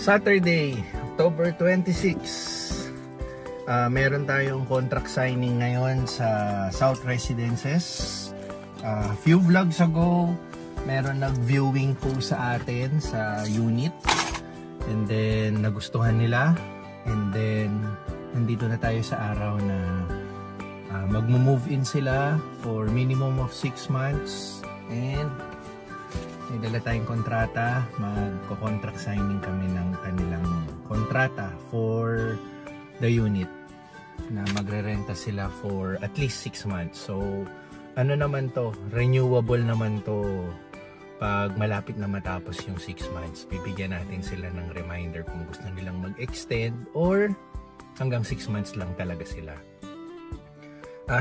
Saturday, October 26. Meron tayong contract signing ngayon sa South Residences. Few vlogs ago, meron nag-viewing po sa atin sa unit. And then, nagustuhan nila. And then, nandito na tayo sa araw na mag-move in sila for minimum of 6 months. And may dala tayong kontrata. Magko-contract signing kami ng kanilang kontrata for the unit na magre-renta sila for at least 6 months. So, ano naman to? Renewable naman to. Pag malapit na matapos yung 6 months, bibigyan natin sila ng reminder kung gusto nilang mag-extend or hanggang 6 months lang talaga sila.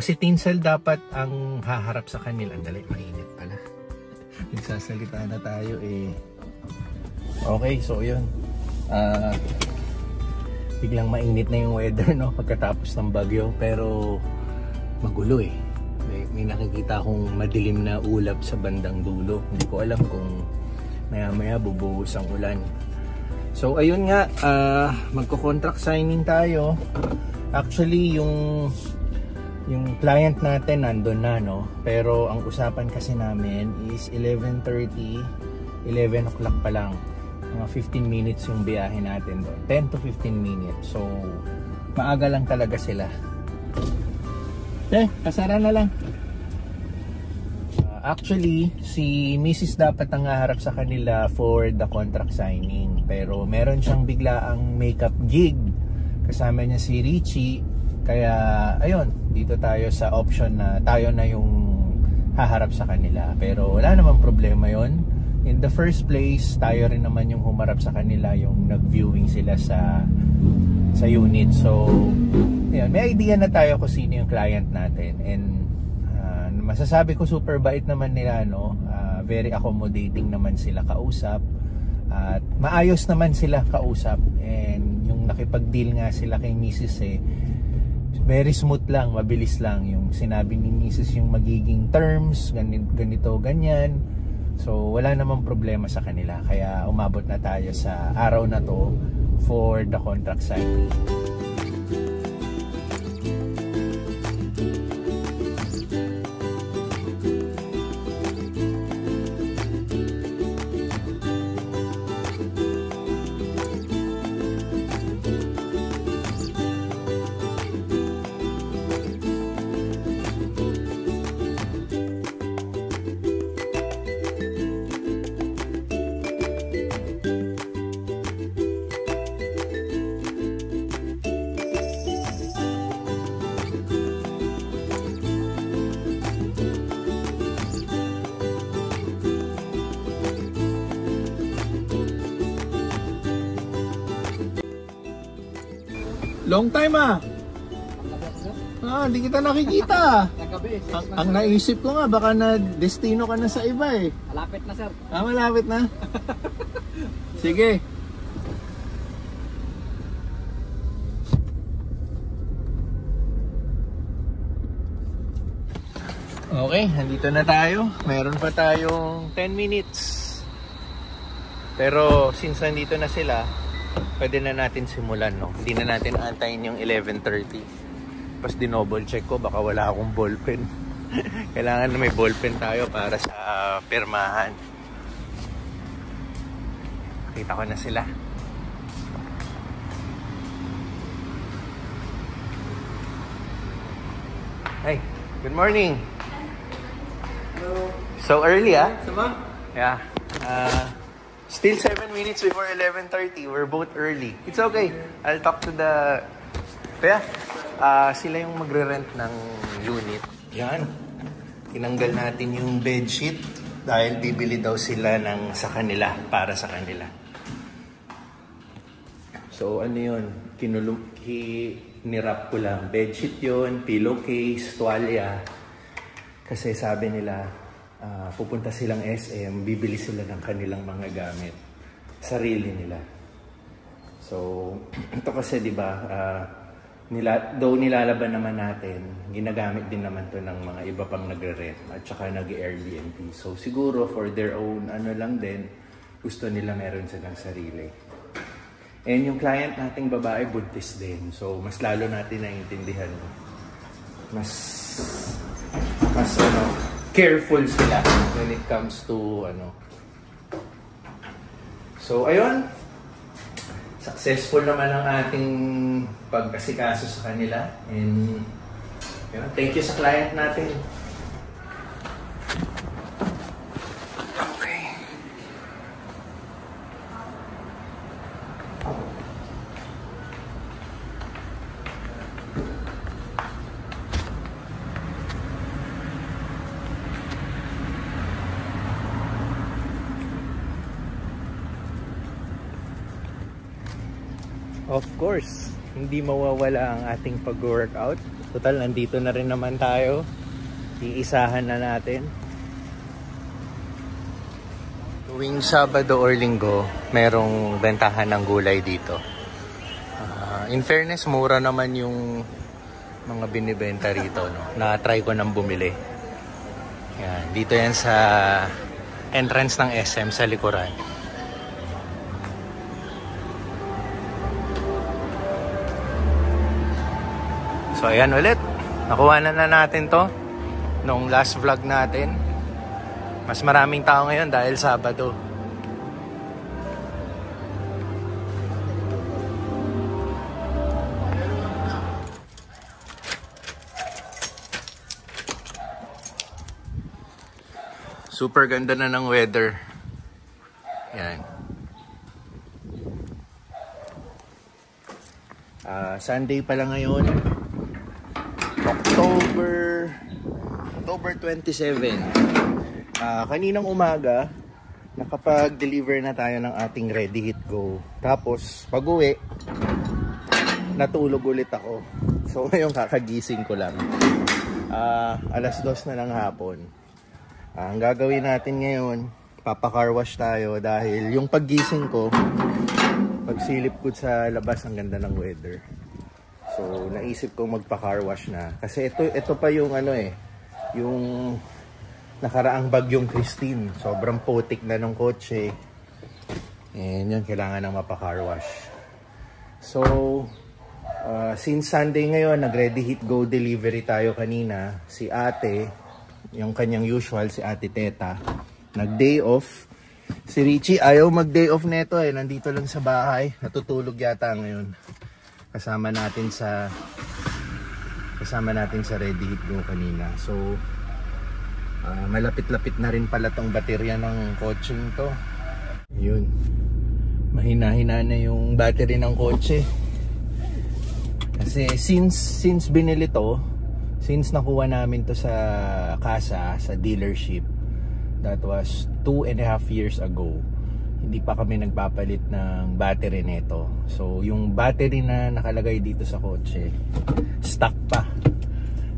Si Tinsel dapat ang haharap sa kanila. Andali, mainit pala. Nagsasalita na tayo eh. Okay, so yun. Biglang mainit na yung weather, no? Pagkatapos ng bagyo. Pero magulo eh. May nakikita akong madilim na ulap sa bandang dulo. Hindi ko alam kung maya-maya bubuhos ang ulan. So ayun nga, magko-contract signing tayo. Actually yung client natin nandun na, no? Pero ang usapan kasi namin is 11:30, 11 o'clock pa lang. Mga 15 minutes yung biyahe natin doon. 10 to 15 minutes. So maaga lang talaga sila. Kasara na lang. Actually, si Mrs. dapat ang haharap sa kanila for the contract signing. Pero meron siyang biglaang makeup gig. Kasama niya si Richie. Kaya, ayun, dito tayo sa option na tayo na yung haharap sa kanila. Pero wala namang problema yon. In the first place, tayo rin naman yung humarap sa kanila, yung nag-viewing sila sa unit. So, yun, may idea na tayo kung sino yung client natin. And masasabi ko super bait naman nila, no? Very accommodating naman sila kausap. At maayos naman sila kausap. And yung nakipag-deal nga sila kay Mrs. Very smooth lang, mabilis lang. Yung sinabi ni Mrs. yung magiging terms, ganito, ganyan. So wala namang problema sa kanila. Kaya umabot na tayo sa araw na to for the contract signing. Long time hindi kita nakikita. Ang naisip ko nga, baka na-destino ka na sa iba eh. Malapit na, sir. Malapit na? Sige. Okay, nandito na tayo. Meron pa tayong 10 minutes. Pero since nandito na sila, pwede na natin simulan, no? Hindi na natin antayin yung 11:30. Tapos dinoble check ko, baka wala akong ballpen. Kailangan na may ballpen tayo para sa pirmahan. Kita ko na sila. Hey, good morning. Hello. So early, Sama? Yeah. Still 7 minutes before 11:30. We're both early. It's okay. I'll talk to the... Kaya, sila yung magre-rent ng unit. Yan. Tinanggal natin yung bedsheet dahil bibili daw sila ng sa kanila, para sa kanila. So, ano yun? Nirap ko lang. Bedsheet yun, pillowcase, tuwalya. Kasi sabi nila, pupunta silang SM, bibili sila ng kanilang mga gamit, sarili nila. So ito kasi, di ba, though nilalaban naman natin, ginagamit din naman to ng mga iba pang nagre-rent at saka nag-Airbnb. So siguro for their own ano lang din, gusto nila meron silang sarili. And yung client nating babae, Buddhist din. So, mas lalo natin naiintindihan. Mas careful sila when it comes to So, ayun. Successful naman ang ating pag-asikaso sa kanila. And yun, thank you sa client natin. Of course, hindi mawawala ang ating pag-workout. Total, nandito na rin naman tayo. Iisahan na natin. Tuwing Sabado or Linggo, merong bentahan ng gulay dito. In fairness, mura naman yung mga binibenta rito. No? Na-try ko nang bumili. Yan, dito yan sa entrance ng SM sa likuran. So ayan ulit, nakuha na natin to nung last vlog natin. Mas maraming tao ngayon dahil Sabado. Super ganda na ng weather. Yan. Sunday pala ngayon. October 27. Kaninang umaga, nakapag-deliver na tayo ng ating Ready Hit Go. Tapos, pag-uwi, natulog ulit ako. So, ngayon kakagising ko lang. Alas 2 na ng hapon. Ang gagawin natin ngayon, papa-car wash tayo dahil yung paggising ko, pagsilip ko sa labas, ang ganda ng weather. So, naisip kong magpa-car wash na. Kasi ito pa yung yung nakaraang bagyong Christine. Sobrang putik na ng kotse. And yun, kailangan ng mapa-car wash. So, since Sunday ngayon, nag-Ready Hit Go delivery tayo kanina. Si ate, yung kanyang usual, si ate Teta, nag-day off. Si Richie, ayaw mag-day off neto nandito lang sa bahay. Natutulog yata ngayon. Kasama natin sa Ready Hit Go kanina. So malapit-lapit na rin pala tong baterya ng kotse to. Yun. Mahina-hina na yung battery ng kotse. Kasi since binili to, since nakuha namin to sa casa, sa dealership, that was 2.5 years ago. Hindi pa kami nagpapalit ng battery nito. So, yung battery na nakalagay dito sa kotse, stuck pa.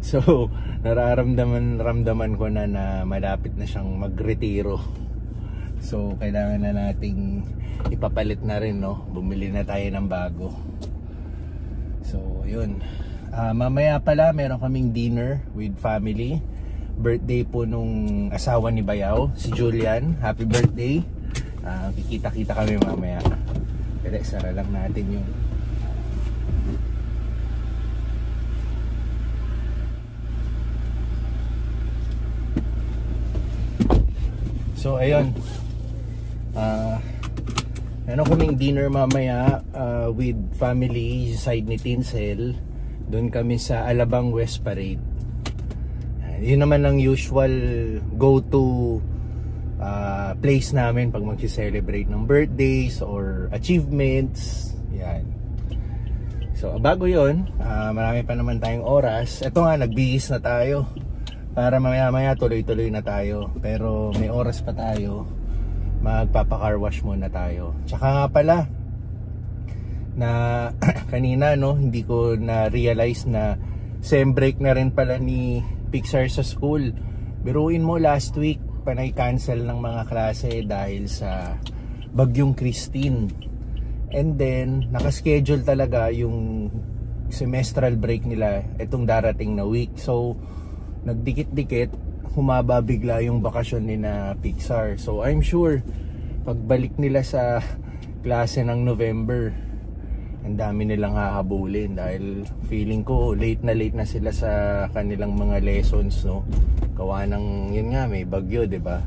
So, ramdaman ko na malapit na siyang magretiro. So, kailangan na nating ipapalit na rin, no? Bumili na tayo ng bago. So, yun. Mamaya pala, meron kaming dinner with family. Birthday po nung asawa ni Bayaw, si Julian. Happy birthday. Kikita-kita kami mamaya. Pero sara lang natin yung so ayun, meron kaming dinner mamaya with family side ni Tinsel. Doon kami sa Alabang West Parade. Yun naman ang usual go-to place namin pag mag-celebrate ng birthdays or achievements. Yan. So bago yun, marami pa naman tayong oras. Ito nga, nagbihis na tayo para mamaya tuloy-tuloy na tayo. Pero may oras pa tayo. Magpapa-car wash muna tayo. Tsaka nga pala, na kanina hindi ko na-realize na sem break na rin pala ni Pixar sa school. Biruin mo, last week panay-cancel ng mga klase dahil sa bagyong Christine. And then, nakaschedule talaga yung semestral break nila itong darating na week. So, nagdikit-dikit, humaba bigla yung bakasyon ni na Pixar. So, I'm sure, pagbalik nila sa klase ng November, ang dami nilang hahabulin dahil feeling ko late na sila sa kanilang mga lessons, no? Gawa ng yun nga, may bagyo, 'di ba?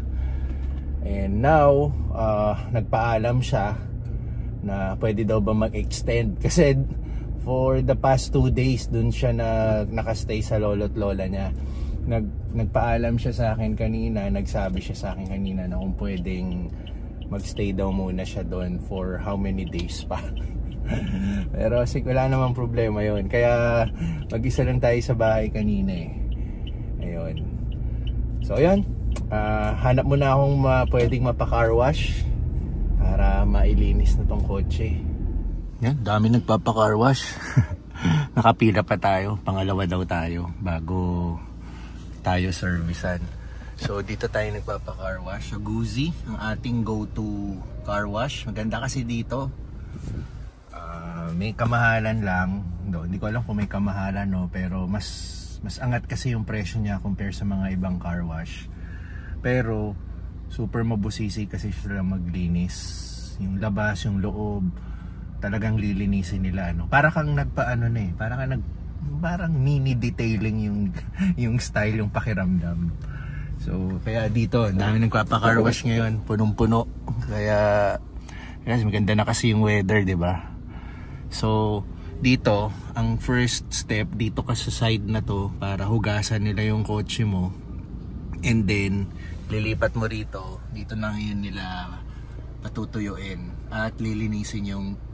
And now nagpaalam siya na pwede daw ba mag-extend kasi for the past 2 days dun siya nakastay sa lolo't lola niya. Nagpaalam siya sa akin kanina, nagsabi siya sa akin kanina na kung pwedeng magstay daw muna siya doon for how many days pa. Pero wala namang problema yon. Kaya mag-isa lang tayo sa bahay kanina eh. Ayun. So ayun, hanap muna akong pwedeng mapa-car wash para mailinis na tong kotse. Yan, dami nagpapa-car wash. Nakapila pa tayo, pangalawa daw tayo bago tayo servicean. So dito tayo nagpapa-car wash. So Guzi, ang ating go-to car wash. Maganda kasi dito. May kamahalan lang. Hindi ko alam kung may kamahalan, no, pero mas angat kasi yung presyo niya compare sa mga ibang car wash. Pero super mabusisi kasi sila maglinis. Yung labas, yung loob, talagang lilinisin nila, no. Para kang nagpaano na eh, parang mini detailing yung style, yung pakiramdam. So kaya dito, dami nagpapa-car wash ngayon, punong-puno. Kaya maganda na kasi yung weather, 'di ba? So dito, ang first step dito ka sa side na to para hugasan nila yung kotse mo. And then lilipat mo rito, dito na ngayon nila patutuyuin at lilinisin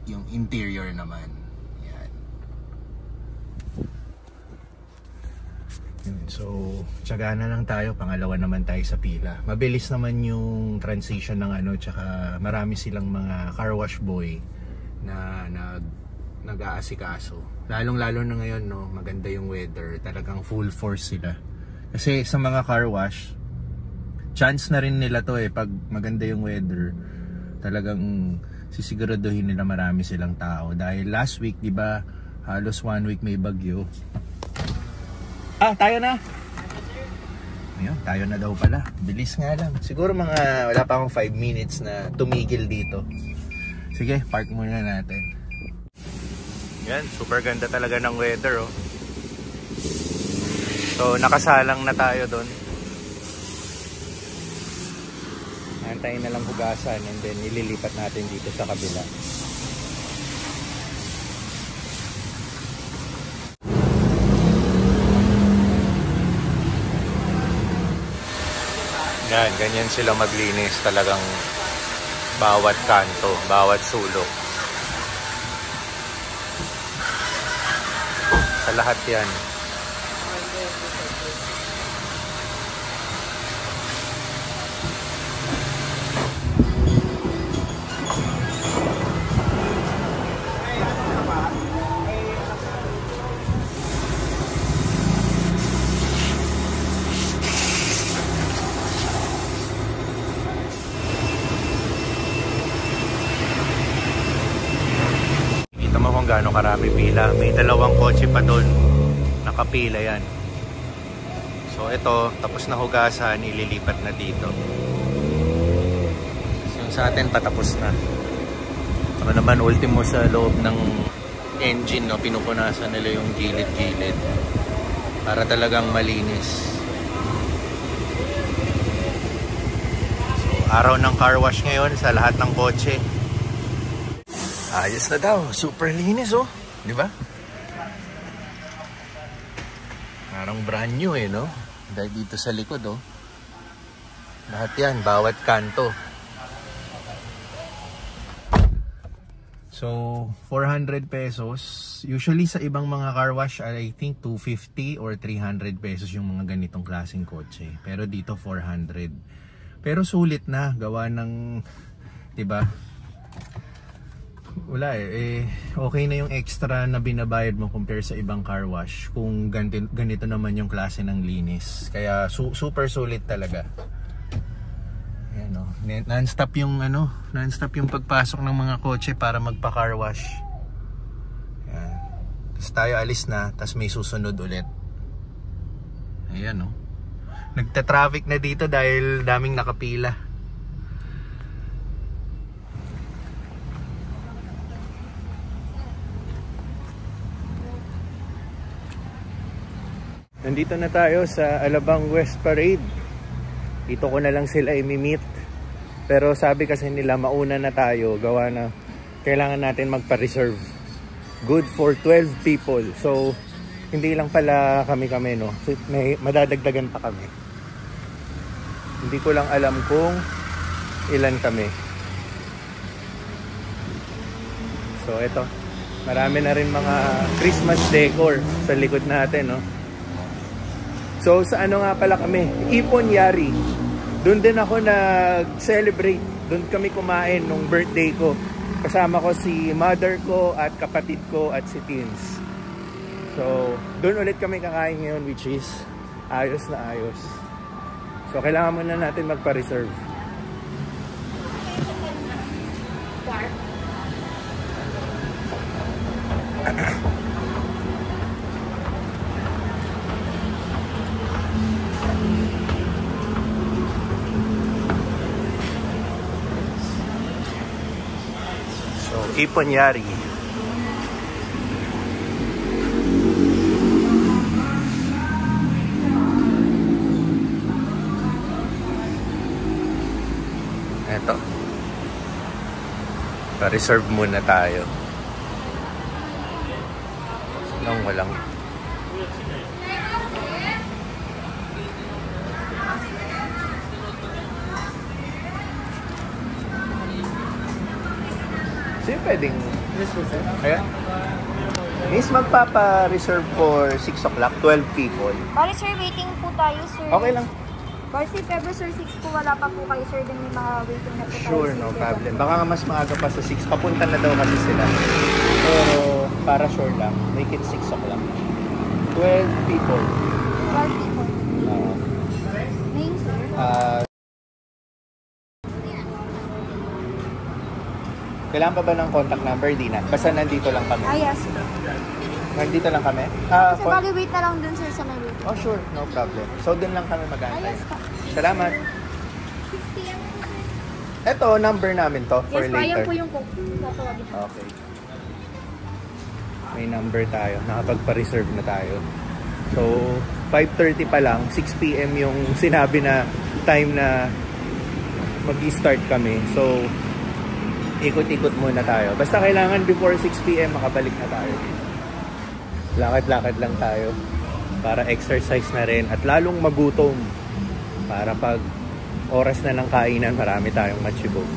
yung interior naman. Yan. So tiyaga na lang tayo, pangalawa naman tayo sa pila. Mabilis naman yung transition ng tsaka marami silang mga car wash boy na nag-aasikaso. Lalong-lalo na ngayon, no, maganda yung weather, talagang full force sila. Kasi sa mga car wash, chance na rin nila to eh, pag maganda yung weather, talagang sisiguraduhin nila marami silang tao. Dahil last week, di ba, halos 1 week may bagyo. Tayo na! Ayun, tayo na daw pala. Bilis nga lang. Siguro wala pa akong 5 minutes na tumigil dito. Sige, park muna natin. Yan, super ganda talaga ng weather, oh. So nakasalang na tayo doon. Antayin na lang hugasan and then ililipat natin dito sa kabila. Yan, ganyan sila maglinis, talagang bawat kanto, bawat sulok. Sa lahat yan. Gaano karami pila. May dalawang kotse pa doon, nakapila yan. So ito, tapos na hugasan, ililipat na dito. So, yung sa atin patapos na. Ito naman ultimo sa loob ng engine, no, pinupunasan nila yung gilid-gilid para talagang malinis. So araw ng car wash ngayon sa lahat ng kotse. Ayos na daw, super linis, oh, di ba? Parang brand new eh, no? Dahil dito sa likod, oh. Lahat yan, bawat kanto. So 400 pesos. Usually sa ibang mga car wash, I think 250 or 300 pesos yung mga ganitong klaseng kotse. Pero dito 400. Pero sulit na, gawa ng, di ba? Wala okay na yung extra na binabayad mo compare sa ibang car wash kung ganito naman yung klase ng linis. Kaya super sulit talaga. Ayan, no? Non-stop yung pagpasok ng mga kotse para magpa-car wash. Ayan. Tapos tayo alis na, tapos may susunod ulit. Ayan, no? Nagta-traffic na dito dahil daming nakapila. Nandito na tayo sa Alabang West Parade. Dito ko na lang sila i-meet. Pero sabi kasi nila mauna na tayo. Gawa na kailangan natin magpa-reserve. Good for 12 people. So, hindi lang pala kami-kami, no? May madadagdagan pa kami. Hindi ko lang alam kung ilan kami. So, ito. Marami na rin mga Christmas decor sa likod natin, no? So, sa ano nga pala kami? Ipon Yari. Doon din ako nag-celebrate. Doon kami kumain nung birthday ko. Kasama ko si mother ko at kapatid ko at si Teens. So, doon ulit kami kakain ngayon, which is ayos na ayos. So, kailangan muna natin magpa-reserve. So, Ipon Yari. Eto. Pa-reserve muna tayo. Walang. So yung pwedeng... Yes, sir. Ayan. Miss, magpapa-reserve for 6 o'clock, 12 people. Bali sir, waiting po tayo sir. Okay lang. Kasi if ever sir 6 po wala pa po kayo sir, then may mga waiting na po tayo. Sure, no problem. Baka nga mas maaga pa sa 6. Papunta na daw kasi sila. Pero para sure lang, make it 6 o'clock. 12 people. 12 people. Name sir? Kailangan pa ba ng contact number? Di na. Basta nandito lang kami. Yes. Nandito lang kami? Sir, bali wait na lang dun sir sa may waiting. Oh, sure. No problem. So, dun lang kami mag-aantay. Yes po. Salamat. 6 p.m. Ito, number namin to for Yes po, ayan later. po yung tatawagin. Okay. May number tayo. Nakapagpa-reserve na tayo. So, 5:30 pa lang. 6 p.m. yung sinabi na time na mag-i-start kami. So, ikot-ikot muna tayo. Basta kailangan before 6 p.m. makabalik na tayo. Lakad-lakad lang tayo para exercise na rin at lalong magutom para pag oras na ng kainan marami tayong matchibog.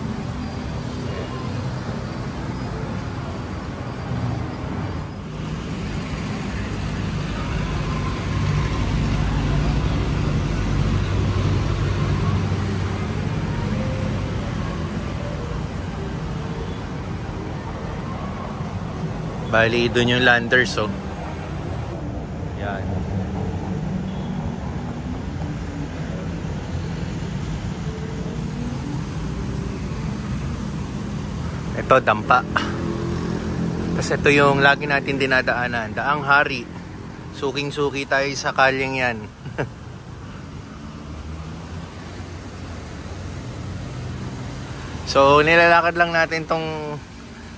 Bali, doon yung landers, oh. Yan. Ito, dampa. Tapos ito yung lagi natin dinadaanan. Daang Hari. Suking-suki tayo sa kalyeng yan. So, nilalakad lang natin tong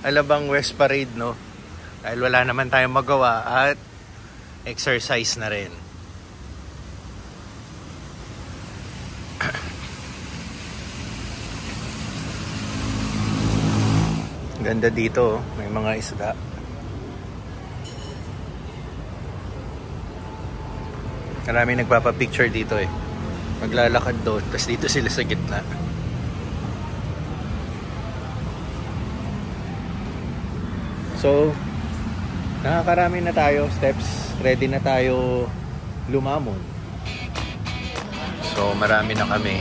Alabang West Parade, no? Dahil wala naman tayong magawa at exercise na rin. Ganda dito, may mga isda. Marami nagpapapicture dito eh. Maglalakad doon, tapos dito sila sa gitna. So, nakakarami na tayo steps, ready na tayo lumamon. So, marami na kami.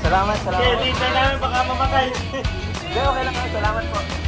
Salamat. Dito namin baka mamatay. Hindi, okay lang. Salamat po.